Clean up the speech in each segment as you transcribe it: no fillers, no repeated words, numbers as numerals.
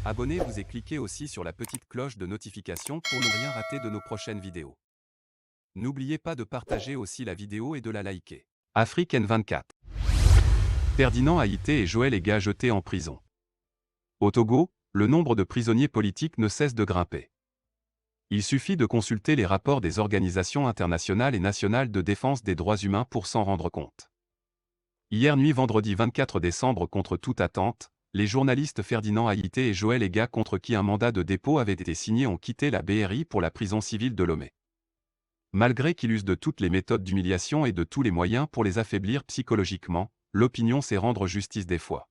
Abonnez-vous et cliquez aussi sur la petite cloche de notification pour ne rien rater de nos prochaines vidéos. N'oubliez pas de partager aussi la vidéo et de la liker. Afrique N24. Ferdinand Haïté et Joël Ega jetés en prison. Au Togo, le nombre de prisonniers politiques ne cesse de grimper. Il suffit de consulter les rapports des organisations internationales et nationales de défense des droits humains pour s'en rendre compte. Hier nuit vendredi 24 décembre, contre toute attente, les journalistes Ferdinand Haïté et Joël Ega, contre qui un mandat de dépôt avait été signé, ont quitté la BRI pour la prison civile de Lomé. Malgré qu'ils usent de toutes les méthodes d'humiliation et de tous les moyens pour les affaiblir psychologiquement, l'opinion sait rendre justice des fois.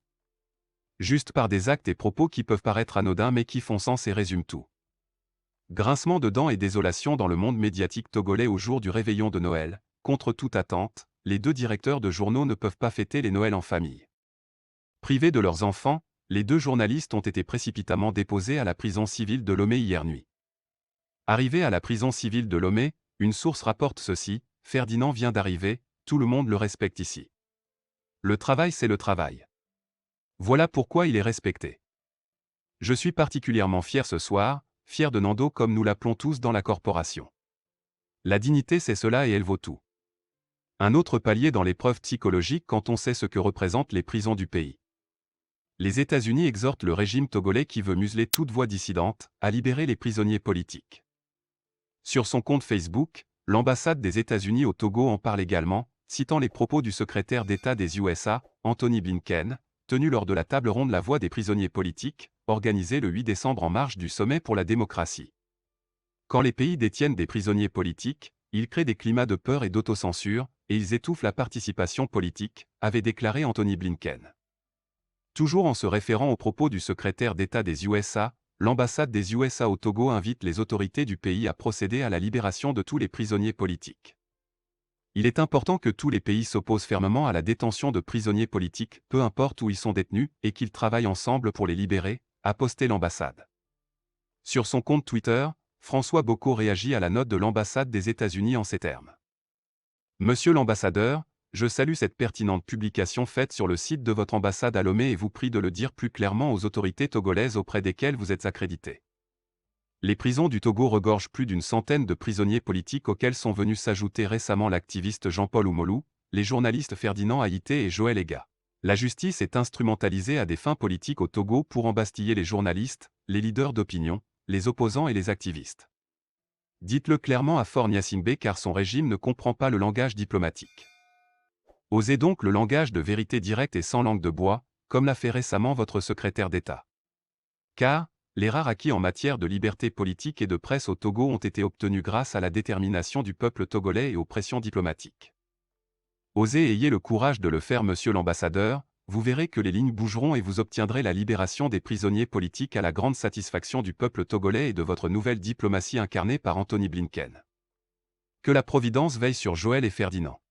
Juste par des actes et propos qui peuvent paraître anodins mais qui font sens et résument tout. Grincement de dents et désolation dans le monde médiatique togolais au jour du réveillon de Noël. Contre toute attente, les deux directeurs de journaux ne peuvent pas fêter les Noëls en famille. Privés de leurs enfants, les deux journalistes ont été précipitamment déposés à la prison civile de Lomé hier nuit. Arrivé à la prison civile de Lomé, une source rapporte ceci: Ferdinand vient d'arriver, tout le monde le respecte ici. Le travail, c'est le travail. Voilà pourquoi il est respecté. Je suis particulièrement fier ce soir, fier de Nando comme nous l'appelons tous dans la corporation. La dignité, c'est cela et elle vaut tout. Un autre palier dans l'épreuve psychologique quand on sait ce que représentent les prisons du pays. Les États-Unis exhortent le régime togolais, qui veut museler toute voix dissidente, à libérer les prisonniers politiques. Sur son compte Facebook, l'ambassade des États-Unis au Togo en parle également, citant les propos du secrétaire d'État des USA, Anthony Blinken, tenu lors de la table ronde La Voix des prisonniers politiques, organisée le 8 décembre en marge du sommet pour la démocratie. Quand les pays détiennent des prisonniers politiques, ils créent des climats de peur et d'autocensure, et ils étouffent la participation politique, avait déclaré Anthony Blinken. Toujours en se référant aux propos du secrétaire d'État des USA, l'ambassade des USA au Togo invite les autorités du pays à procéder à la libération de tous les prisonniers politiques. Il est important que tous les pays s'opposent fermement à la détention de prisonniers politiques, peu importe où ils sont détenus, et qu'ils travaillent ensemble pour les libérer, a posté l'ambassade. Sur son compte Twitter, François Bocco réagit à la note de l'ambassade des États-Unis en ces termes. Monsieur l'ambassadeur, je salue cette pertinente publication faite sur le site de votre ambassade à Lomé et vous prie de le dire plus clairement aux autorités togolaises auprès desquelles vous êtes accrédité. Les prisons du Togo regorgent plus d'une centaine de prisonniers politiques auxquels sont venus s'ajouter récemment l'activiste Jean-Paul Oumolou, les journalistes Ferdinand Haïté et Joël Ega. La justice est instrumentalisée à des fins politiques au Togo pour embastiller les journalistes, les leaders d'opinion, les opposants et les activistes. Dites-le clairement à Faure Gnassingbé, car son régime ne comprend pas le langage diplomatique. Osez donc le langage de vérité directe et sans langue de bois, comme l'a fait récemment votre secrétaire d'État. Car, les rares acquis en matière de liberté politique et de presse au Togo ont été obtenus grâce à la détermination du peuple togolais et aux pressions diplomatiques. Osez et ayez le courage de le faire, monsieur l'ambassadeur, vous verrez que les lignes bougeront et vous obtiendrez la libération des prisonniers politiques à la grande satisfaction du peuple togolais et de votre nouvelle diplomatie incarnée par Anthony Blinken. Que la Providence veille sur Joël et Ferdinand.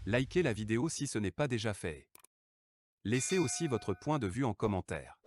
Likez la vidéo si ce n'est pas déjà fait. Laissez aussi votre point de vue en commentaire.